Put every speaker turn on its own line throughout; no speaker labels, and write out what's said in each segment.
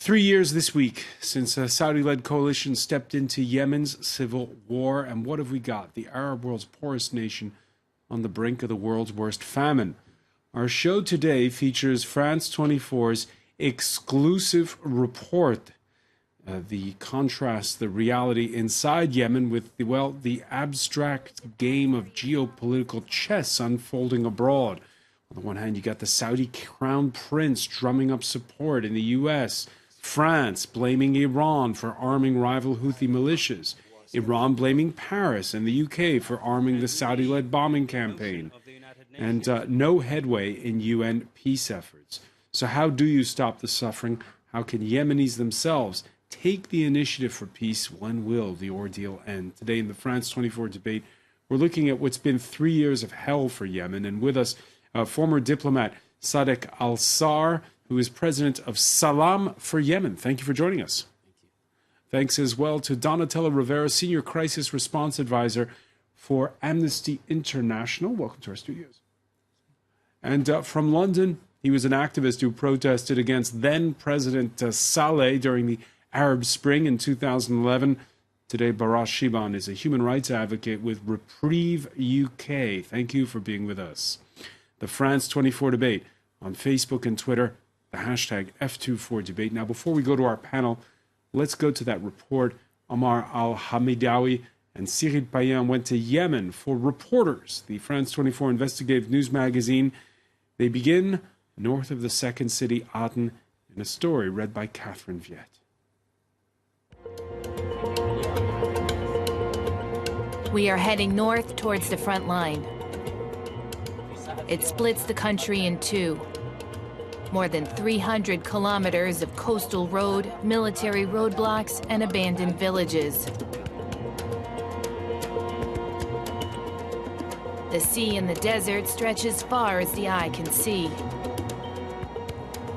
3 years this week since a Saudi-led coalition stepped into Yemen's civil war. And what have we got? The Arab world's poorest nation on the brink of the world's worst famine. Our show today features France 24's exclusive report. The contrast, the reality inside Yemen with, the abstract game of geopolitical chess unfolding abroad. On the one hand, you got the Saudi crown prince drumming up support in the U.S., France blaming Iran for arming rival Houthi militias, Iran blaming Paris and the UK for arming the Saudi-led bombing campaign, and no headway in UN peace efforts. So how do you stop the suffering? How can Yemenis themselves take the initiative for peace? When will the ordeal end? Today in the France 24 debate, we're looking at what's been 3 years of hell for Yemen. And with us, former diplomat Sadek Alsaar, who is president of Salam for Yemen. Thank you for joining us.
Thank you.
Thanks as well to Donatella Rivera, senior crisis response advisor for Amnesty International. Welcome to our studios. And from London, he was an activist who protested against then-President Saleh during the Arab Spring in 2011. Today, Baras Shiban is a human rights advocate with Reprieve UK. Thank you for being with us. The France 24 debate on Facebook and Twitter, the hashtag F24debate. Now, before we go to our panel, let's go to that report. Amar Al-Hamidawi and Cyril Payan went to Yemen for reporters, the France 24 investigative news magazine. They begin north of the second city, Aden, in a story read by Catherine Viet.
We are heading north towards the front line. It splits the country in two. More than 300 kilometers of coastal road, military roadblocks, and abandoned villages. The sea in the desert stretch as far as the eye can see.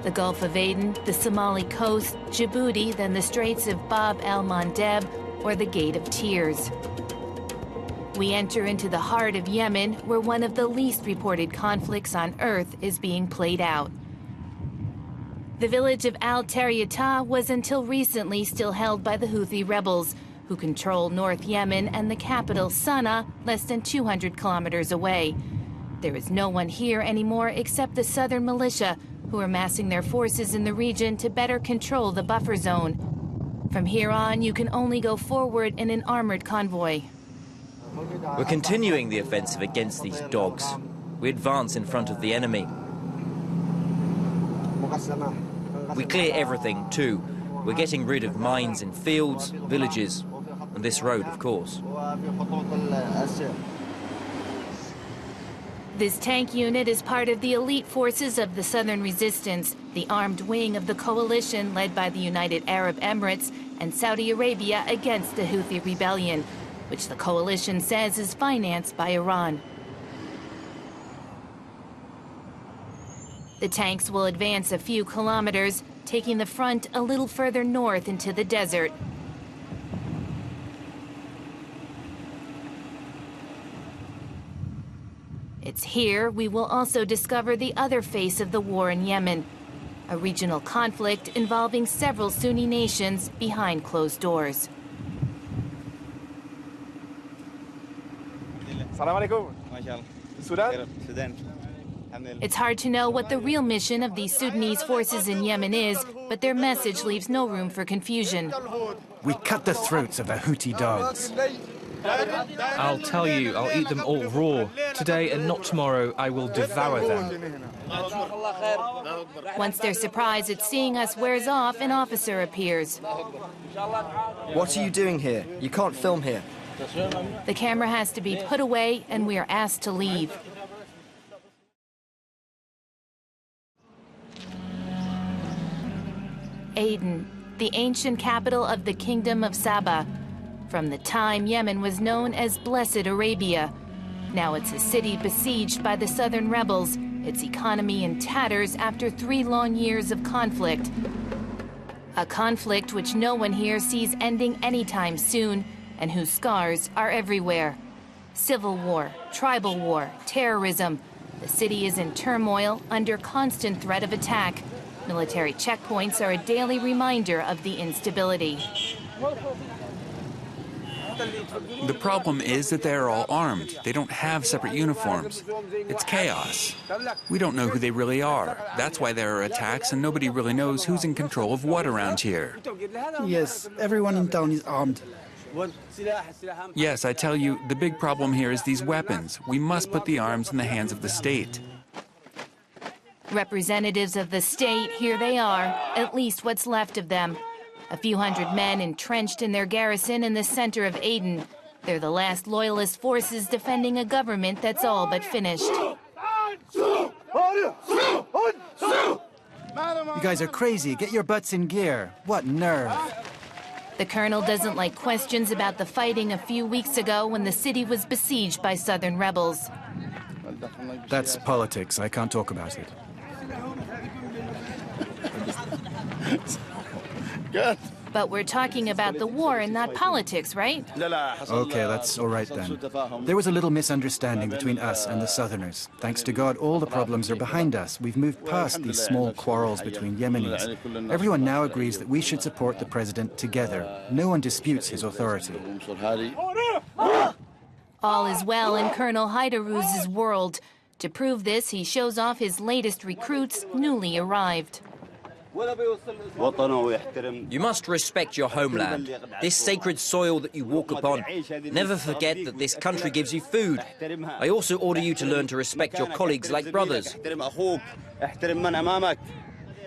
The Gulf of Aden, the Somali coast, Djibouti, then the Straits of Bab el-Mandeb, or the Gate of Tears. We enter into the heart of Yemen, where one of the least reported conflicts on Earth is being played out. The village of Al-Taryata was until recently still held by the Houthi rebels, who control North Yemen and the capital, Sana'a, less than 200 kilometers away. There is no one here anymore except the southern militia, who are massing their forces in the region to better control the buffer zone. From here on, you can only go forward in an armored convoy.
We're continuing the offensive against these dogs. We advance in front of the enemy. We clear everything too. We're getting rid of mines in fields, villages, and this road, of course.
This tank unit is part of the elite forces of the Southern Resistance, the armed wing of the coalition led by the United Arab Emirates and Saudi Arabia against the Houthi rebellion, which the coalition says is financed by Iran. The tanks will advance a few kilometers, taking the front a little further north into the desert. It's here we will also discover the other face of the war in Yemen, a regional conflict involving several Sunni nations behind closed doors. It's hard to know what the real mission of these Sudanese forces in Yemen is, but their message leaves no room for confusion.
We cut the throats of the Houthi dogs.
I'll tell you, I'll eat them all raw. Today and not tomorrow, I will devour them.
Once their surprise at seeing us wears off, an officer appears.
What are you doing here? You can't film here.
The camera has to be put away, and we are asked to leave. Aden, the ancient capital of the Kingdom of Saba. From the time Yemen was known as Blessed Arabia. Now it's a city besieged by the southern rebels, its economy in tatters after 3 long years of conflict. A conflict which no one here sees ending anytime soon, and whose scars are everywhere. Civil war, tribal war, terrorism. The city is in turmoil, under constant threat of attack. Military checkpoints are a daily reminder of the instability.
The problem is that they're all armed. They don't have separate uniforms. It's chaos. We don't know who they really are. That's why there are attacks, and nobody really knows who's in control of what around here.
Yes, everyone in town is armed.
Yes, I tell you, the big problem here is these weapons. We must put the arms in the hands of the state.
Representatives of the state, here they are, at least what's left of them. A few hundred men entrenched in their garrison in the center of Aden. They're the last loyalist forces defending a government that's all but finished.
You guys are crazy. Get your butts in gear. What nerve.
The colonel doesn't like questions about the fighting a few weeks ago when the city was besieged by southern rebels.
That's politics. I can't talk about it.
But we're talking about the war and not politics, right?
Okay, that's all right then. There was a little misunderstanding between us and the Southerners. Thanks to God, all the problems are behind us. We've moved past these small quarrels between Yemenis. Everyone now agrees that we should support the president together. No one disputes his authority.
All is well in Colonel Haydaruz's world. To prove this, he shows off his latest recruits, newly arrived.
You must respect your homeland, this sacred soil that you walk upon. Never forget that this country gives you food. I also order you to learn to respect your colleagues like brothers.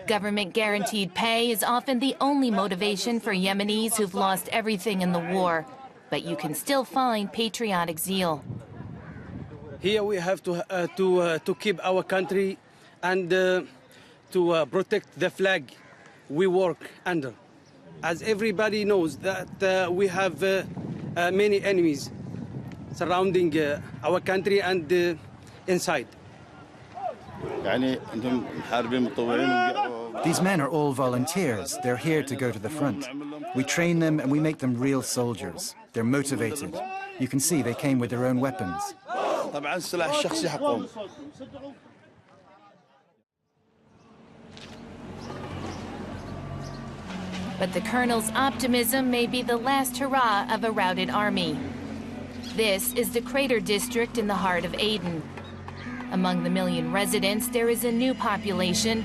Government-guaranteed pay is often the only motivation for Yemenis who've lost everything in the war. But you can still find patriotic zeal.
Here we have to keep our country and to protect the flag we work under. As everybody knows that we have many enemies surrounding our country and inside.
These men are all volunteers. They're here to go to the front. We train them and we make them real soldiers. They're motivated. You can see they came with their own weapons.
But the colonel's optimism may be the last hurrah of a routed army. This is the Crater District in the heart of Aden. Among the million residents, there is a new population.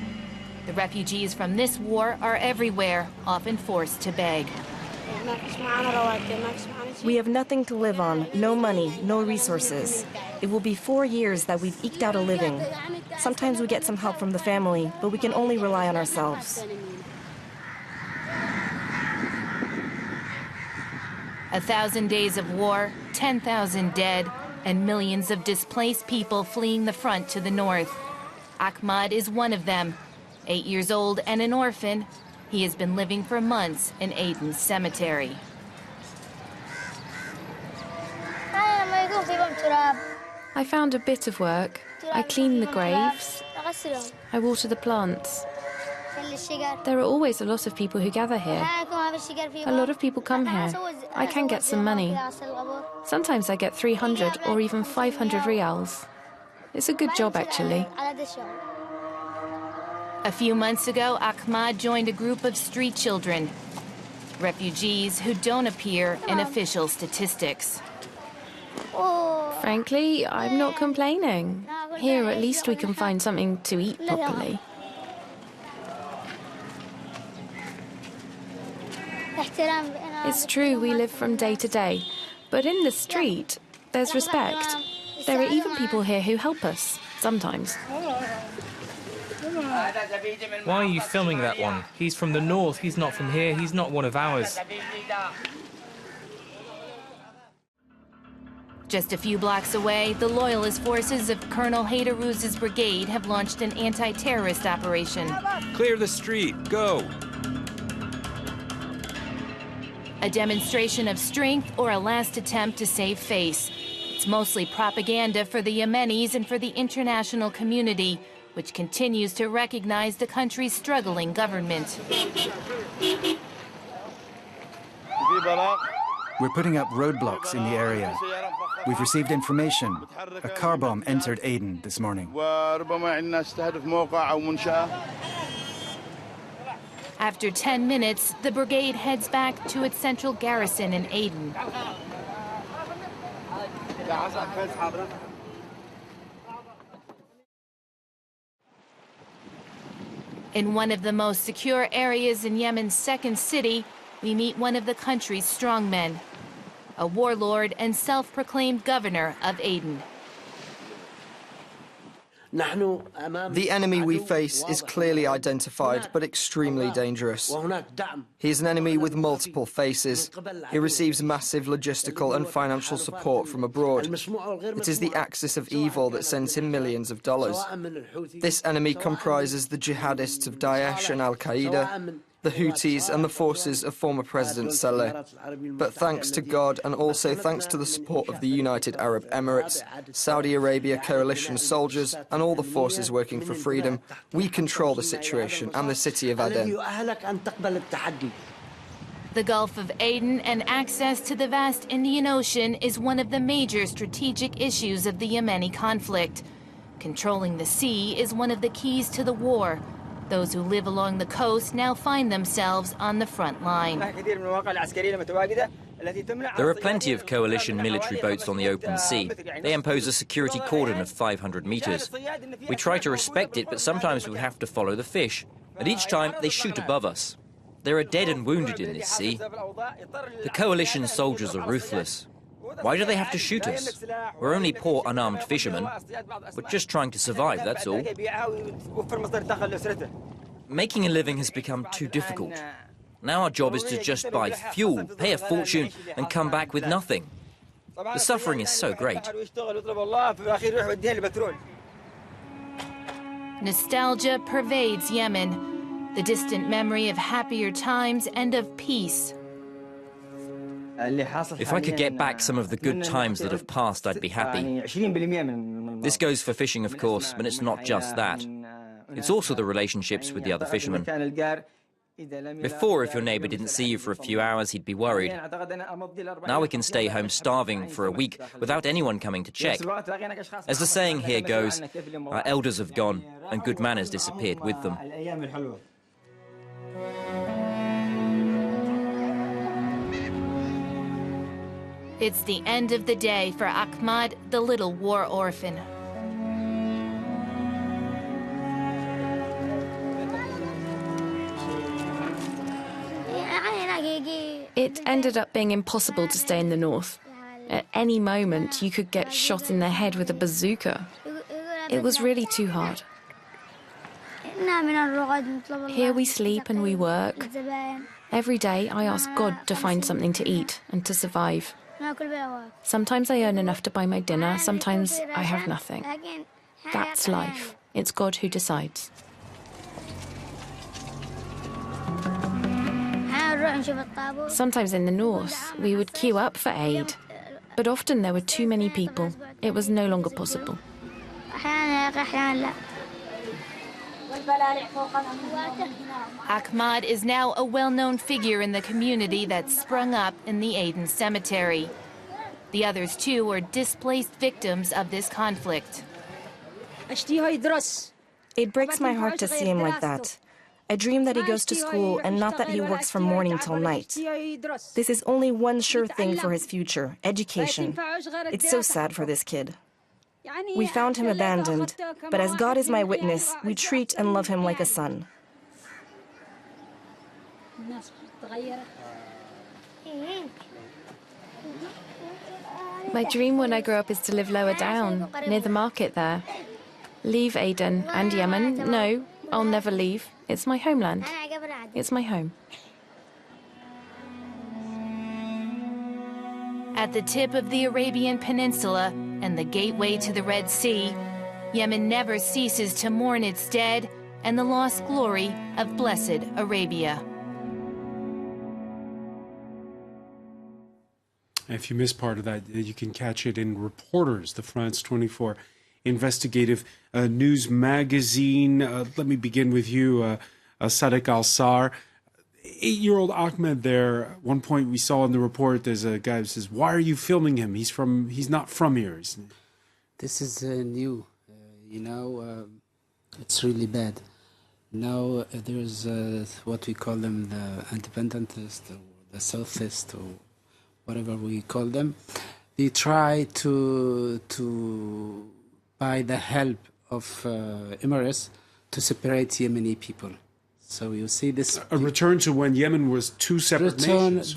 The refugees from this war are everywhere, often forced to beg.
We have nothing to live on, no money, no resources. It will be 4 years that we've eked out a living. Sometimes we get some help from the family, but we can only rely on ourselves.
1,000 days of war, 10,000 dead, and millions of displaced people fleeing the front to the north. Ahmad is one of them. 8 years old and an orphan, he has been living for months in Aden's cemetery.
I found a bit of work. I clean the graves. I water the plants. There are always a lot of people who gather here. A lot of people come here. I can get some money. Sometimes I get 300 or even 500 rials. It's a good job, actually.
A few months ago, Ahmad joined a group of street children, refugees who don't appear in official statistics.
Frankly, I'm not complaining. Here, at least we can find something to eat properly. It's true, we live from day to day. But in the street, there's respect. There are even people here who help us, sometimes.
Why are you filming that one? He's from the north, he's not from here, he's not one of ours.
Just a few blocks away, the loyalist forces of Colonel Haydaruz's brigade have launched an anti-terrorist operation.
Clear the street, go!
A demonstration of strength or a last attempt to save face. It's mostly propaganda for the Yemenis and for the international community, which continues to recognize the country's struggling government.
We're putting up roadblocks in the area. We've received information. A car bomb entered Aden this morning.
After 10 minutes, the brigade heads back to its central garrison in Aden. In one of the most secure areas in Yemen's second city, we meet one of the country's strongmen, a warlord and self-proclaimed governor of Aden.
The enemy we face is clearly identified, but extremely dangerous. He is an enemy with multiple faces. He receives massive logistical and financial support from abroad. It is the axis of evil that sends him millions of dollars. This enemy comprises the jihadists of Daesh and Al-Qaeda, the Houthis and the forces of former President Saleh. But thanks to God and also thanks to the support of the United Arab Emirates, Saudi Arabia coalition soldiers and all the forces working for freedom, we control the situation and the city of Aden.
The Gulf of Aden and access to the vast Indian Ocean is one of the major strategic issues of the Yemeni conflict. Controlling the sea is one of the keys to the war. Those who live along the coast now find themselves on the front line.
There are plenty of coalition military boats on the open sea. They impose a security cordon of 500 meters. We try to respect it, but sometimes we have to follow the fish. And each time, they shoot above us. There are dead and wounded in this sea. The coalition soldiers are ruthless. Why do they have to shoot us? We're only poor, unarmed fishermen. We're just trying to survive, that's all. Making a living has become too difficult. Now our job is to just buy fuel, pay a fortune, and come back with nothing. The suffering is so great.
Nostalgia pervades Yemen, the distant memory of happier times and of peace.
If I could get back some of the good times that have passed, I'd be happy. This goes for fishing, of course, but it's not just that. It's also the relationships with the other fishermen. Before, if your neighbor didn't see you for a few hours, he'd be worried. Now we can stay home starving for a week without anyone coming to check. As the saying here goes, our elders have gone and good manners disappeared with them.
It's the end of the day for Ahmad, the little war orphan.
It ended up being impossible to stay in the north. At any moment, you could get shot in the head with a bazooka. It was really too hard. Here we sleep and we work. Every day I ask God to find something to eat and to survive. Sometimes I earn enough to buy my dinner, sometimes I have nothing. That's life. It's God who decides. Sometimes in the north, we would queue up for aid, but often there were too many people. It was no longer possible.
Ahmad is now a well-known figure in the community that sprung up in the Aden cemetery. The others, too, were displaced victims of this conflict.
It breaks my heart to see him like that. I dream that he goes to school and not that he works from morning till night. This is only one sure thing for his future, education. It's so sad for this kid. We found him abandoned, but as God is my witness, we treat and love him like a son.
My dream when I grow up is to live lower down, near the market there. Leave Aden and Yemen? No, I'll never leave. It's my homeland. It's my home.
At the tip of the Arabian Peninsula and the gateway to the Red Sea, Yemen never ceases to mourn its dead and the lost glory of blessed Arabia.
If you missed part of that, you can catch it in Reporters, the France 24 investigative news magazine. Let me begin with you, Sadek Alsaar. 8-year-old Ahmed there. At one point we saw in the report, there's a guy who says, "Why are you filming him? He's not from here."
This is new. It's really bad.
Now there's what we call them the independentists or the Southists or whatever we call them. They try to by the help of Emirates to separate Yemeni people. So you see this
a return to when Yemen was two separate nations.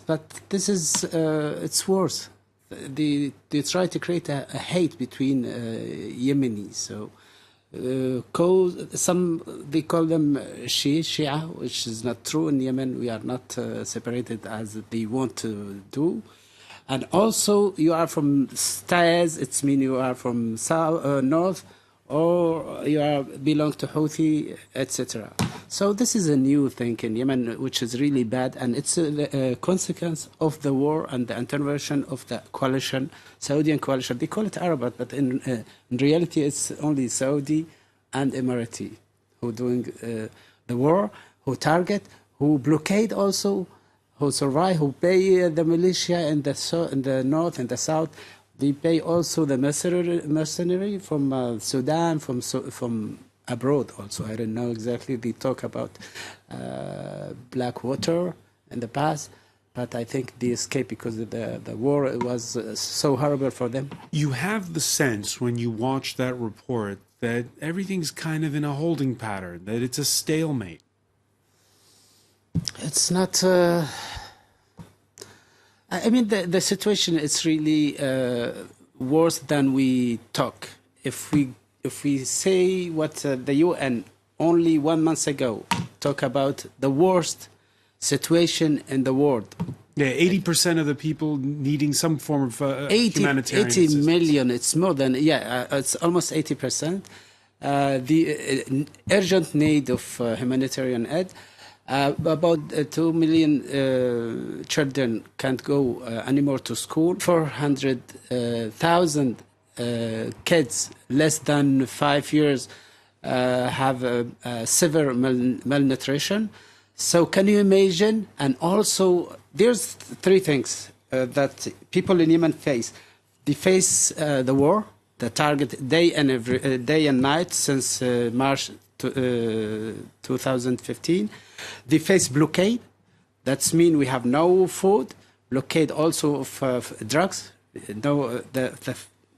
But this is it's worse. They try to create a hate between Yemenis. So they call them Shia, which is not true. In Yemen, we are not separated as they want to do. And also, you are from Taiz, it means you are from south, north, or you belong to Houthi, etc. So this is a new thing in Yemen, which is really bad, and it's a consequence of the war and the intervention of the coalition, Saudi coalition. They call it Arab, but in reality, it's only Saudi and Emirati who doing the war, who target, who blockade also, who survive, who pay the militia in the north and the south. They pay also the mercenary from Sudan, from abroad also. I don't know exactly. They talk about Blackwater in the past, but I think they escaped because the war was so horrible for them.
You have the sense when you watch that report that everything's kind of in a holding pattern, that it's a stalemate.
It's not... I mean, the situation is really worse than we talk. If we say what the UN only 1 month ago talk about the worst situation in the world.
Yeah, 80% of the people needing some form of humanitarian
80 million, it's more than, it's almost 80%. The urgent need of humanitarian aid. About 2 million children can't go anymore to school. 400,000 kids less than 5 years have severe malnutrition. So can you imagine? And also, there's three things that people in Yemen face. They face the war, the target day and night since March 2015. They face blockade. That means we have no food. Blockade also of drugs. No,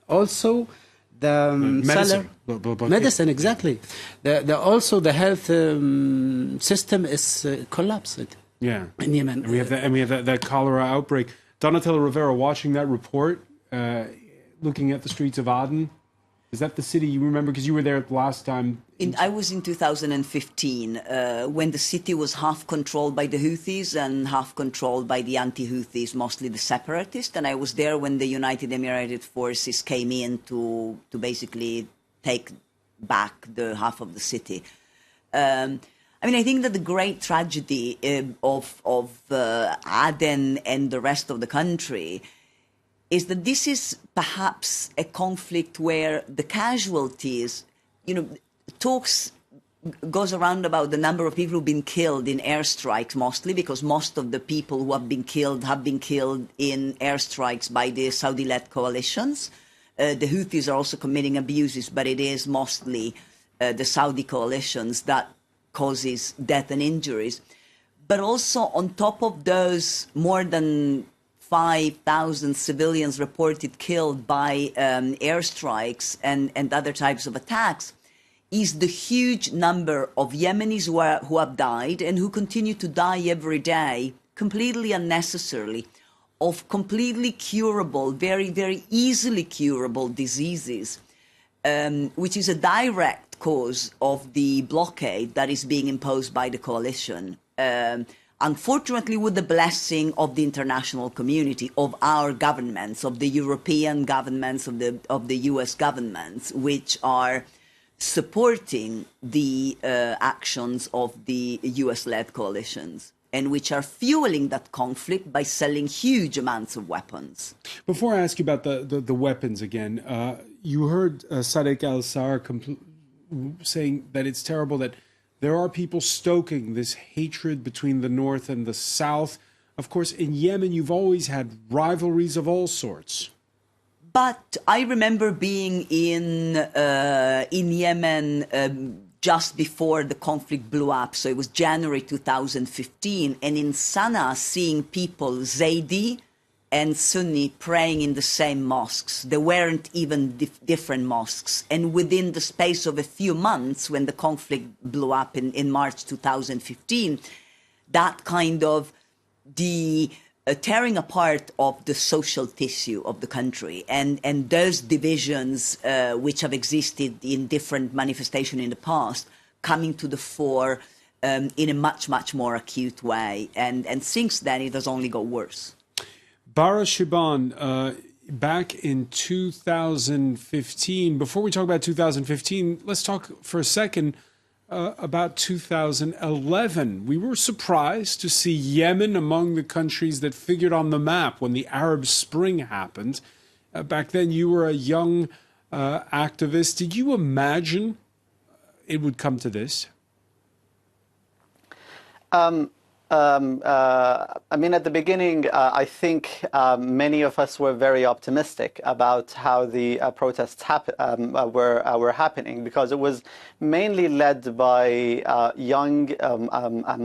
also the
medicine.
Medicine, exactly. Also the health system is collapsed.
Yeah,
in Yemen.
And we have that cholera outbreak. Donatella Rivera, watching that report, looking at the streets of Aden. Is that the city you remember? Because you were there the last time.
I was in 2015 when the city was half controlled by the Houthis and half controlled by the anti-Houthis, mostly the separatists. And I was there when the United Emirates forces came in to basically take back the half of the city. I mean, I think that the great tragedy of Aden and the rest of the country is that this is perhaps a conflict where the casualties, talks goes around about the number of people who've been killed in airstrikes mostly, because most of the people who have been killed in airstrikes by the Saudi-led coalitions. The Houthis are also committing abuses, but it is mostly the Saudi coalitions that causes death and injuries. But also on top of those, more than 5,000 civilians reported killed by airstrikes and other types of attacks, is the huge number of Yemenis who have died and who continue to die every day, completely unnecessarily, of completely curable, very, very easily curable diseases, which is a direct cause of the blockade that is being imposed by the coalition. Unfortunately, with the blessing of the international community, of our governments, of the European governments, of the US governments, which are supporting the actions of the US-led coalitions and which are fueling that conflict by selling huge amounts of weapons.
Before I ask you about the weapons again, you heard Sadek Alsaar saying that it's terrible that there are people stoking this hatred between the North and the South. Of course, in Yemen, you've always had rivalries of all sorts.
But I remember being in Yemen just before the conflict blew up. So it was January 2015. And in Sana'a, seeing people, Zaidi and Sunni, praying in the same mosques. There weren't even different mosques. And within the space of a few months, when the conflict blew up in March 2015, that kind of the tearing apart of the social tissue of the country and those divisions which have existed in different manifestations in the past coming to the fore in a much, much more acute way. And since then, it has only got worse.
Bara Shiban, back in 2015, before we talk about 2015, let's talk for a second about 2011. We were surprised to see Yemen among the countries that figured on the map when the Arab Spring happened. Back then, you were a young activist. Did you imagine it would come to this?
I mean, at the beginning, I think many of us were very optimistic about how the protests were happening, because it was mainly led by young,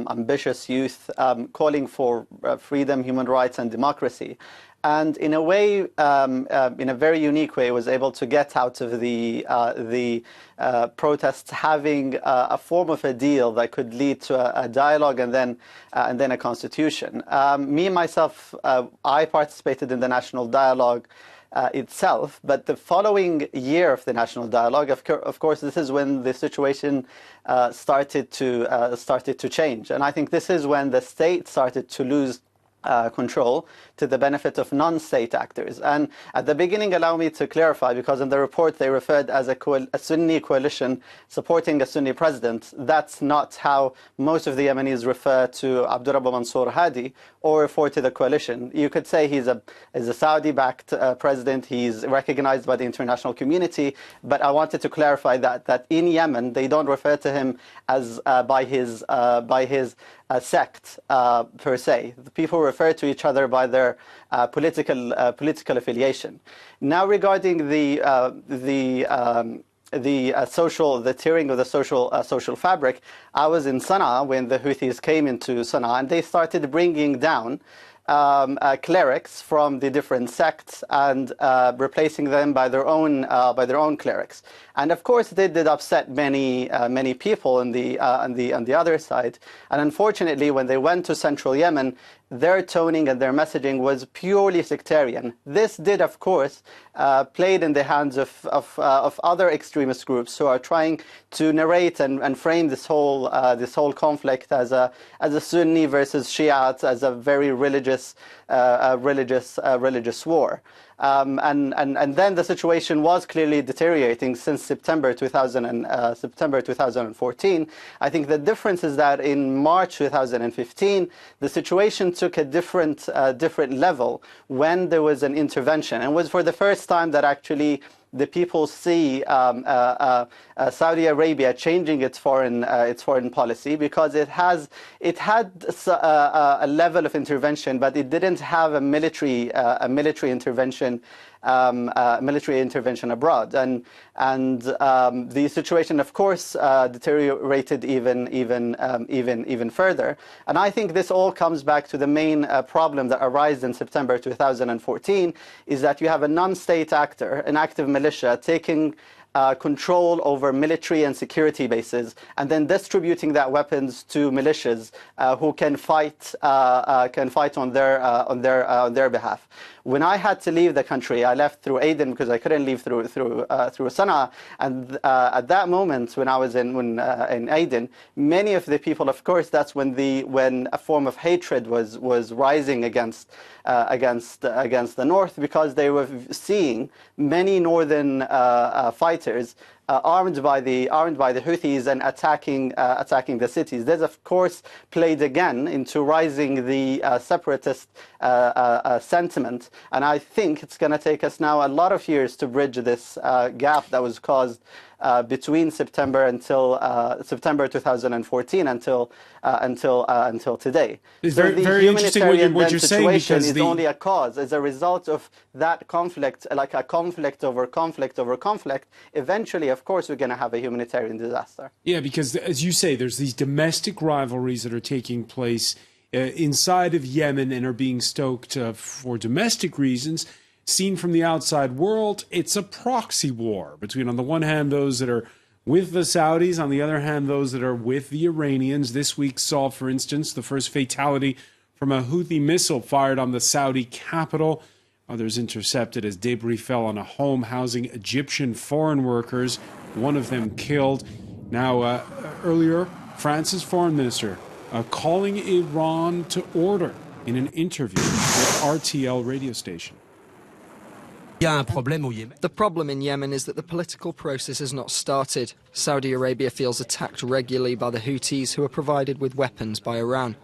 ambitious youth calling for freedom, human rights, and democracy. And in a way, in a very unique way, was able to get out of the protests having a form of a deal that could lead to a dialogue and then a constitution. Me, myself, I participated in the national dialogue itself, but the following year of the national dialogue, of course, this is when the situation started to change. And I think this is when the state started to lose control to the benefit of non-state actors. And at the beginning, allow me to clarify, because in the report they referred as a Sunni coalition supporting a Sunni president. That's not how most of the Yemenis refer to Abdurrabbu Mansour Hadi or refer to the coalition. You could say he's a Saudi-backed president. He's recognized by the international community. But I wanted to clarify that in Yemen they don't refer to him as by his sect per se. The people refer to each other by their political affiliation. Now, regarding the tearing of the social fabric, I was in Sana'a when the Houthis came into Sana'a, and they started bringing down clerics from the different sects and replacing them by their own clerics. And of course, they did upset many people on the other side. And unfortunately, when they went to central Yemen, their toning and their messaging was purely sectarian. This did, of course, played in the hands of other extremist groups who are trying to narrate and frame this whole conflict as a Sunni versus Shiite, as a very religious war. And then the situation was clearly deteriorating since September 2014. I think the difference is that in March 2015, the situation took a different level when there was an intervention, and was for the first time that actually the people see Saudi Arabia changing its foreign policy, because it had a level of intervention, but it didn't have a military intervention. Military intervention abroad, and the situation, of course, deteriorated even further. And I think this all comes back to the main problem that arose in September 2014, is that you have a non-state actor, an active militia, taking control over military and security bases, and then distributing that weapons to militias who can fight on their behalf. When I had to leave the country, I left through Aden because I couldn't leave through Sana'a. And at that moment, when I was in Aden, many of the people, of course, that's when a form of hatred was rising against the north, because they were seeing many northern fighters armed by the Houthis and attacking the cities. This, of course, played again into rising the separatist sentiment, and I think it's going to take us now a lot of years to bridge this gap that was caused between September 2014 until today.
It's very interesting what you're saying, because
is only a cause, as a result of that conflict, like a conflict over conflict over conflict. Eventually, of course we're going to have a humanitarian disaster.
Yeah, because as you say, there's these domestic rivalries that are taking place inside of Yemen and are being stoked for domestic reasons. Seen from the outside world, it's a proxy war between, on the one hand, those that are with the Saudis, on the other hand, those that are with the Iranians. This week saw, for instance, the first fatality from a Houthi missile fired on the Saudi capital. Others intercepted as debris fell on a home housing Egyptian foreign workers, one of them killed. Now, earlier, France's foreign minister calling Iran to order in an interview with RTL radio station.
The problem in Yemen is that the political process has not started. Saudi Arabia feels attacked regularly by the Houthis, who are provided with weapons by Iran.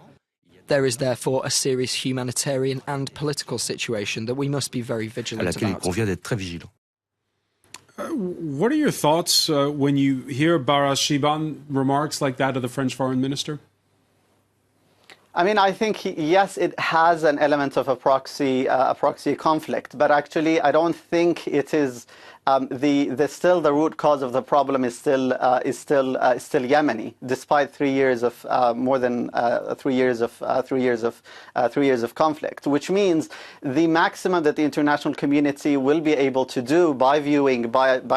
There is therefore a serious humanitarian and political situation that we must be very vigilant about.
What are your thoughts when you hear Baras Shiban remarks like that of the French foreign minister?
I mean, I think, yes, it has an element of a proxy conflict, but actually I don't think it is still the root cause of the problem is still Yemeni, despite 3 years of more than 3 years of conflict, which means the maximum that the international community will be able to do by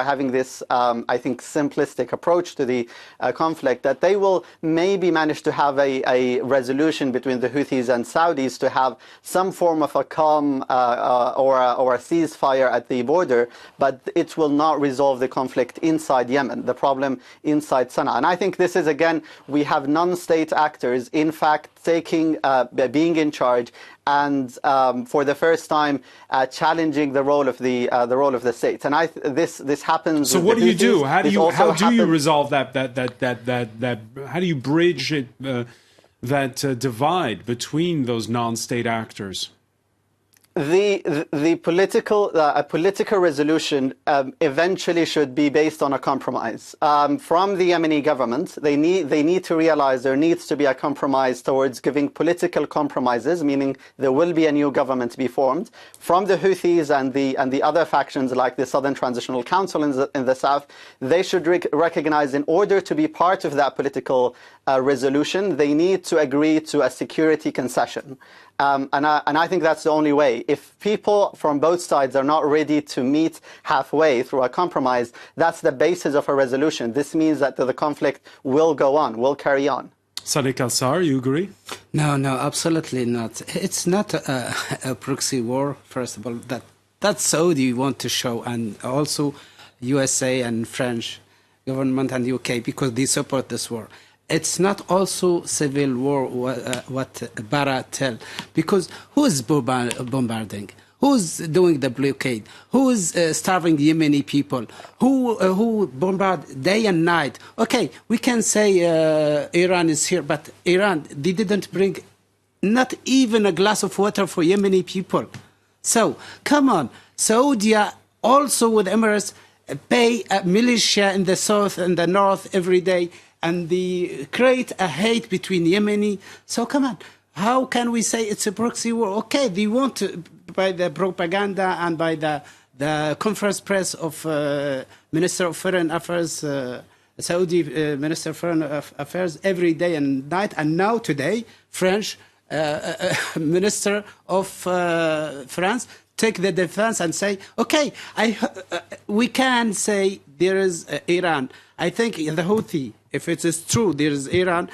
having this I think simplistic approach to the conflict, that they will maybe manage to have a resolution between the Houthis and Saudis to have some form of a calm or a ceasefire at the border, but it will not resolve the conflict inside Yemen, the problem inside Sana'a. And I think this is, again, we have non-state actors, in fact, being in charge and for the first time challenging the role of the states. And this happens.
So what do you do? How do you resolve that? How do you bridge that divide between those non-state actors?
The political resolution eventually should be based on a compromise from the Yemeni government. They need to realize there needs to be a compromise towards giving political compromises, meaning there will be a new government to be formed. From the Houthis and the other factions like the Southern Transitional Council in the south, they should recognize, in order to be part of that political resolution, they need to agree to a security concession. And I think that's the only way. If people from both sides are not ready to meet halfway through a compromise, that's the basis of a resolution. This means that the conflict will go on, will carry on.
Sadek Alsaar, you agree?
No, absolutely not. It's not a proxy war, first of all, that Saudi want to show, and also USA and French government and UK, because they support this war. It's not also civil war, what Bara tell, because who is bombarding? Who's doing the blockade? Who's starving Yemeni people? Who bombard day and night? Okay, we can say Iran is here, but Iran, they didn't bring not even a glass of water for Yemeni people. So, come on, Saudi also with Emirates pay a militia in the south and the north every day, and they create a hate between Yemeni. So come on, how can we say it's a proxy war? Okay, they want to, by the propaganda and by the conference press of Minister of Foreign Affairs, Saudi Minister of Foreign Affairs every day and night, and now today, French Minister of France take the defense and say, okay, we can say there is Iran. I think the Houthi, if it is true, there is Iran,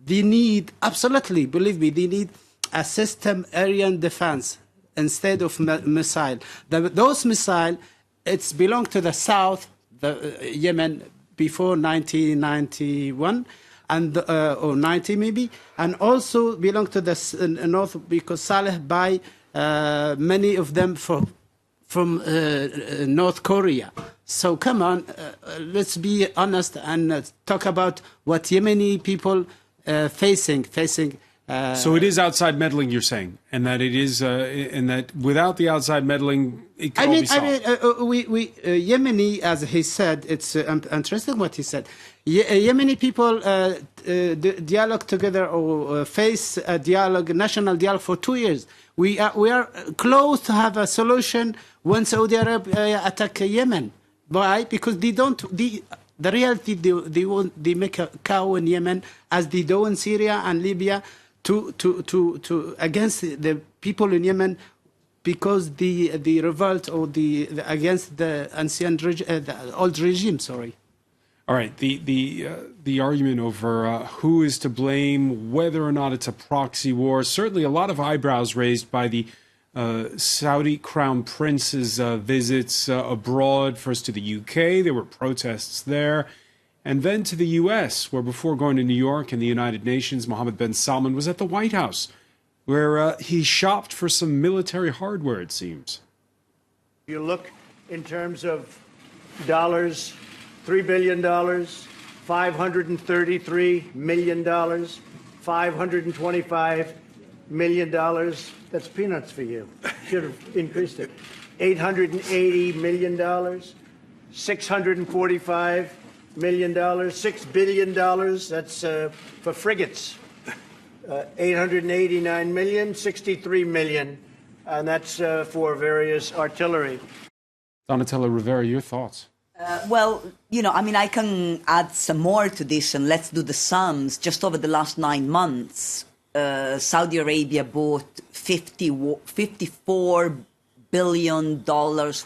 they need, absolutely, believe me, they need a system Aryan defense instead of missile. Those missiles, it's belong to the south, Yemen, before 1991, and or 90 maybe, and also belong to the north because Saleh buy many of them from North Korea. So come on, let's be honest and talk about what Yemeni people facing.
So it is outside meddling, you're saying, and that it is, and that without the outside meddling, it can all be solved.
Yemeni, as he said, it's interesting what he said. Yemeni people dialogue together or face a dialogue, national dialogue for 2 years. We are close to have a solution when Saudi Arabia attack Yemen. Why? Because they don't. The reality, they make a cow in Yemen as they do in Syria and Libya to against the people in Yemen, because the revolt or the against the ancient the old regime. Sorry.
All right. The argument over who is to blame, whether or not it's a proxy war, certainly a lot of eyebrows raised by the Saudi Crown Prince's visits abroad, first to the UK, there were protests there, and then to the US, where before going to New York and the United Nations, Mohammed bin Salman was at the White House, where he shopped for some military hardware, it seems.
If you look in terms of dollars, $3 billion, $533 million, $525 million, that's peanuts for you. Should have increased it. $880 million, $645 million, $6 billion, that's for frigates. 889 million, 63 million, and that's for various artillery.
Donatella Rivera, your thoughts?
Well, I can add some more to this, and let's do the sums. Just over the last 9 months, Saudi Arabia bought $54 billion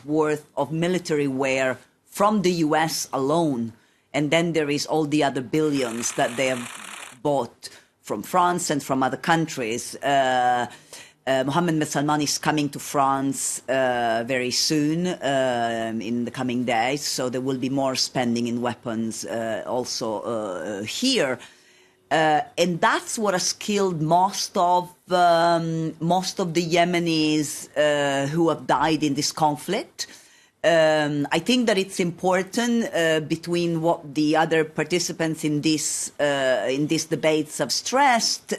worth of military wear from the US alone. And then there is all the other billions that they have bought from France and from other countries. Mohammed bin Salman is coming to France very soon, in the coming days, so there will be more spending in weapons also here. And that's what has killed most of the Yemenis who have died in this conflict. I think that it's important between what the other participants in these debates have stressed.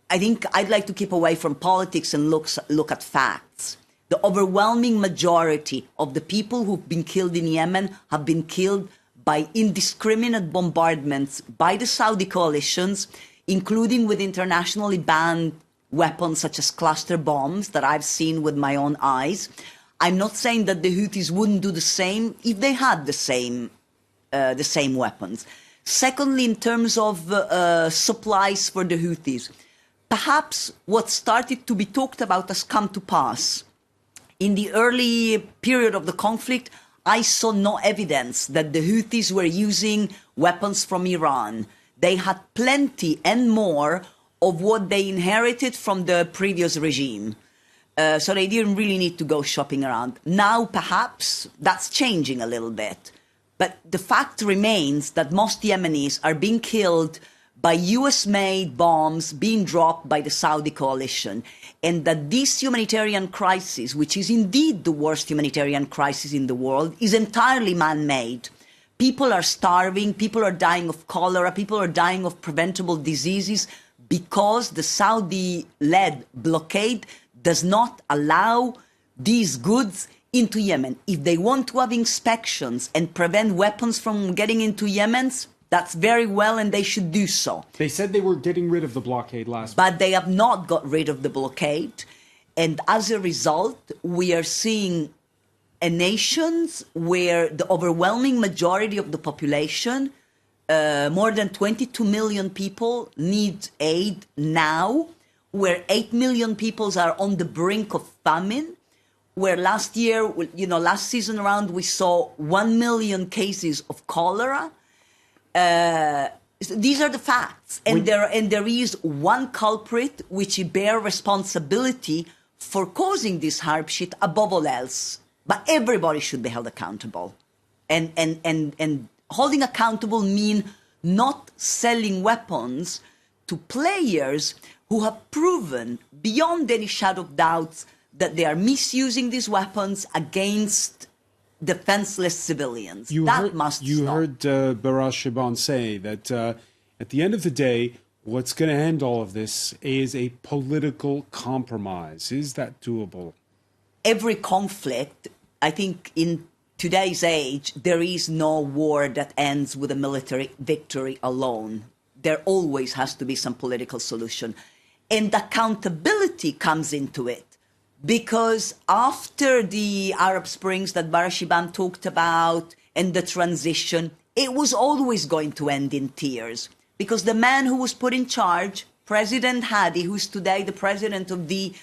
I think I'd like to keep away from politics and look at facts. The overwhelming majority of the people who've been killed in Yemen have been killed by indiscriminate bombardments by the Saudi coalitions, including with internationally banned weapons such as cluster bombs that I've seen with my own eyes. I'm not saying that the Houthis wouldn't do the same if they had the same weapons. Secondly, in terms of supplies for the Houthis, perhaps what started to be talked about has come to pass. In the early period of the conflict, I saw no evidence that the Houthis were using weapons from Iran. They had plenty and more of what they inherited from the previous regime. So they didn't really need to go shopping around. Now, perhaps, that's changing a little bit. But the fact remains that most Yemenis are being killed by US-made bombs being dropped by the Saudi coalition, and that this humanitarian crisis, which is indeed the worst humanitarian crisis in the world, is entirely man-made. People are starving, people are dying of cholera, people are dying of preventable diseases because the Saudi-led blockade does not allow these goods into Yemen. If they want to have inspections and prevent weapons from getting into Yemen, that's very well, and they should do so.
They said they were getting rid of the blockade last week.
But they have not got rid of the blockade. And as a result, we are seeing nations where the overwhelming majority of the population, more than 22 million people, need aid now, where 8 million people are on the brink of famine, where last season around, we saw 1 million cases of cholera. These are the facts, and there is one culprit which bears responsibility for causing this hardship above all else. But everybody should be held accountable, and holding accountable means not selling weapons to players who have proven beyond any shadow of doubts that they are misusing these weapons against defenseless civilians.
You heard Baraz Shaban say that at the end of the day, what's going to end all of this is a political compromise. Is that doable?
Every conflict, I think in today's age, there is no war that ends with a military victory alone. There always has to be some political solution. And accountability comes into it. because after the Arab Springs that Barashiban talked about and the transition, it was always going to end in tears, because the man who was put in charge, President Hadi, who's today the president of the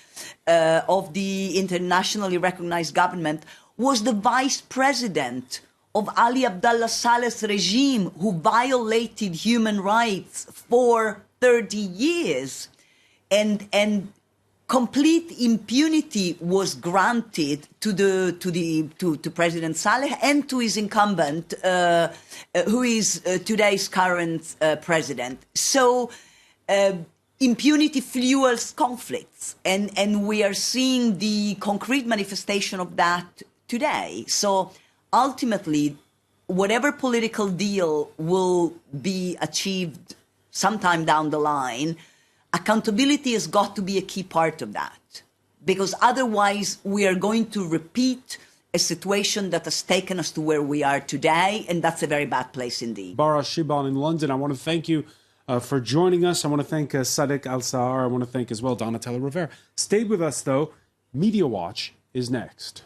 internationally recognized government, was the vice president of Ali Abdullah Saleh's regime, who violated human rights for 30 years. And complete impunity was granted to President Saleh and to his incumbent, who is today's current president. So impunity fuels conflicts, and we are seeing the concrete manifestation of that today. So ultimately, whatever political deal will be achieved sometime down the line, accountability has got to be a key part of that, because otherwise we are going to repeat a situation that has taken us to where we are today, and that's a very bad place indeed.
Barashiban in London, I want to thank you for joining us. I want to thank Sadek, Alsaar. I want to thank as well Donatella Rivera. Stay with us, though. Media Watch is next.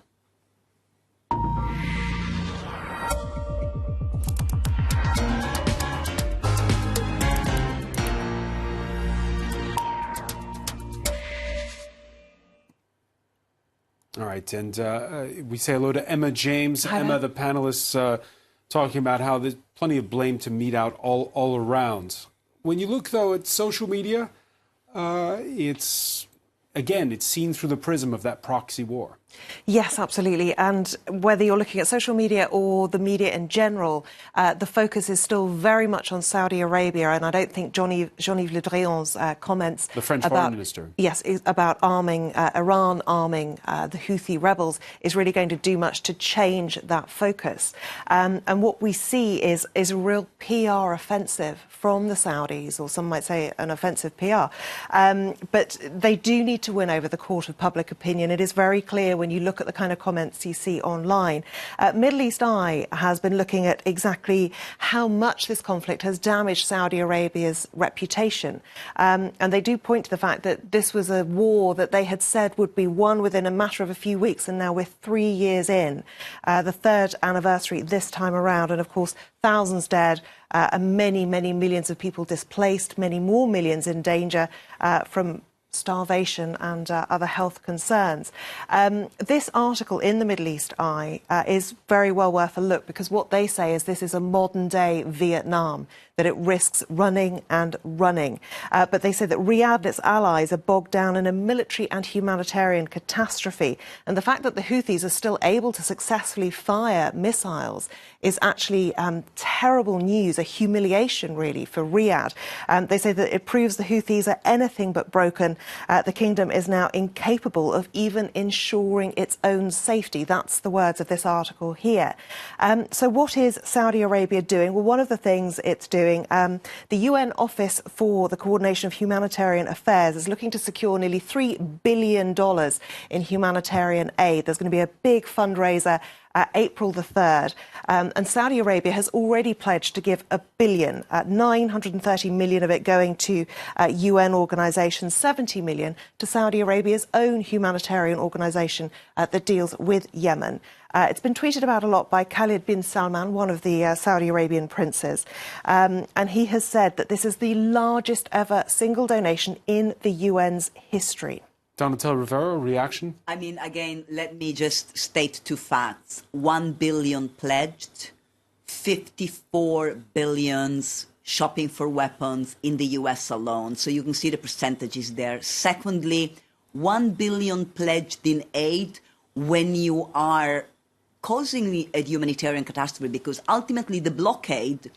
All right, and we say hello to Emma James.
Hi,
Emma, the panelists talking about how there's plenty of blame to mete out all around. When you look, though, at social media, it's seen through the prism of that proxy war.
Yes, absolutely. And whether you're looking at social media or the media in general, the focus is still very much on Saudi Arabia. And I don't think Jean-Yves Le Drian's comments
the French foreign minister.
Yes, about arming Iran, arming the Houthi rebels is really going to do much to change that focus. And what we see is a real PR offensive from the Saudis, or some might say an offensive PR. But they do need to win over the court of public opinion. It is very clear when you look at the kind of comments you see online. Middle East Eye has been looking at exactly how much this conflict has damaged Saudi Arabia's reputation. And they do point to the fact that this was a war that they had said would be won within a matter of a few weeks, and now we're 3 years in, the third anniversary this time around. And of course, thousands dead, and many, many millions of people displaced, many more millions in danger from starvation and other health concerns. This article in the Middle East Eye is very well worth a look, because what they say is this is a modern-day Vietnam, that it risks running and running. But they say that Riyadh and its allies are bogged down in a military and humanitarian catastrophe. And the fact that the Houthis are still able to successfully fire missiles is actually terrible news, a humiliation, really, for Riyadh. They say that it proves the Houthis are anything but broken. The kingdom is now incapable of even ensuring its own safety. That's the words of this article here. So what is Saudi Arabia doing? Well, one of the things it's doing, the UN Office for the Coordination of Humanitarian Affairs is looking to secure nearly $3 billion in humanitarian aid. There's going to be a big fundraiser April the 3rd. And Saudi Arabia has already pledged to give $1 billion, 930 million of it going to UN organisations, 70 million to Saudi Arabia's own humanitarian organisation that deals with Yemen. It's been tweeted about a lot by Khalid bin Salman, one of the Saudi Arabian princes, and he has said that this is the largest ever single donation in the UN's history.
Donatella Rivera, reaction?
I mean, again, let me just state two facts. 1 billion pledged, 54 billions shopping for weapons in the US alone. So you can see the percentages there. Secondly, 1 billion pledged in aid when you are causing a humanitarian catastrophe, because ultimately the blockade,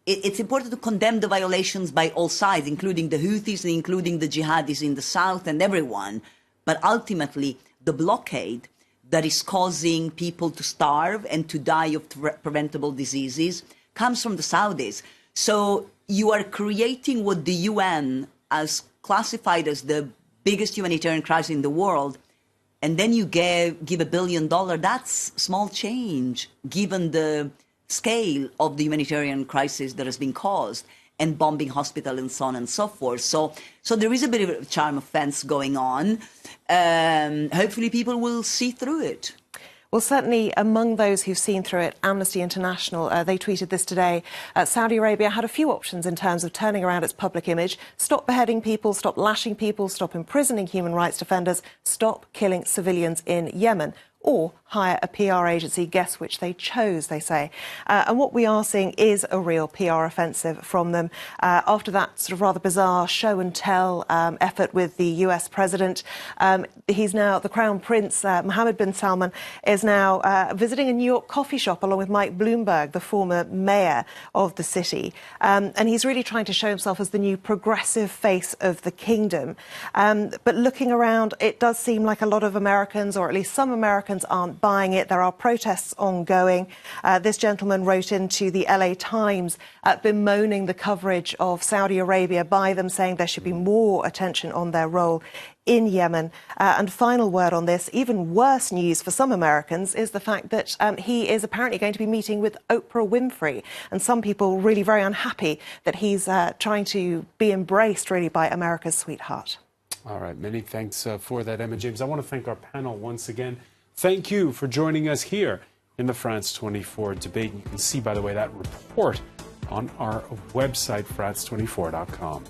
it's important to condemn the violations by all sides, including the Houthis and including the jihadis in the south and everyone. But ultimately, the blockade that is causing people to starve and to die of preventable diseases comes from the Saudis. So you are creating what the UN has classified as the biggest humanitarian crisis in the world, and then you give $1 billion. That's small change, given the scale of the humanitarian crisis that has been caused, and bombing hospitals and so on and so forth. So there is a bit of a charm offense going on. hopefully people will see through it.
Well, certainly among those who've seen through it, Amnesty International, they tweeted this today. Saudi Arabia had a few options in terms of turning around its public image. Stop beheading people, stop lashing people, stop imprisoning human rights defenders, stop killing civilians in Yemen, or hire a PR agency. Guess which they chose, they say. And what we are seeing is a real PR offensive from them. After that sort of rather bizarre show and tell effort with the US president, he's now, the Crown Prince, Mohammed bin Salman, is now visiting a New York coffee shop along with Mike Bloomberg, the former mayor of the city. And he's really trying to show himself as the new progressive face of the kingdom. But looking around, it does seem like a lot of Americans, or at least some Americans, aren't buying it. There are protests ongoing. This gentleman wrote into the LA Times bemoaning the coverage of Saudi Arabia by them, saying there should be more attention on their role in Yemen. And final word on this, even worse news for some Americans is the fact that he is apparently going to be meeting with Oprah Winfrey. And some people really very unhappy that he's trying to be embraced really by America's sweetheart.
All right, many thanks for that, Emma James. I want to thank our panel once again. Thank you for joining us here in the France 24 debate. You can see, by the way, that report on our website, France24.com.